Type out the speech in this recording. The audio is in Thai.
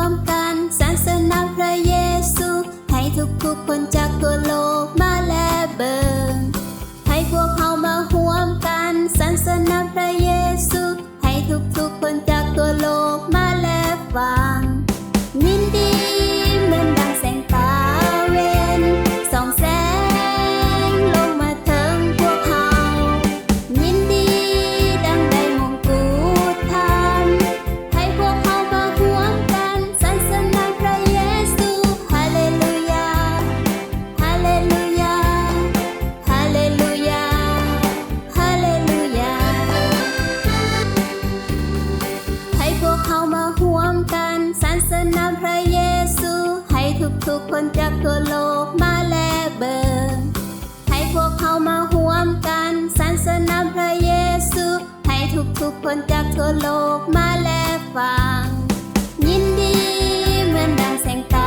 มกันสรรเสริญนามพระเยซูให้ทุกคนจากทั่วโลกมาและเบิ่งให้พวกเขามาร่วมกันสรรเสริญนามพระเยซูให้ทุกคนจากทั่วโลกมาและฟังยินดีเหมือนดังแสงตาเวนส่องแสงลงมาถึงพวกเขายินดีดังได้มงกุฎธรรมให้พวกเขามาร่วมกันสรรเสริญนามพระเยซูฮาเลลูยาฮาเลลูยาฮาเลลูยาฮาเลลูยาให้พวกเขามาร่วมกันสรรเสริญนามพระเยซูให้ทุกคนจากทั่วโลกมาและเบิ่งให้พวกเขามาร่วมกันสรรเสริญนามพระเยซูให้ทุกคนจากทั่วโลกมาและฟังยินดีเหมือนดังแสงตา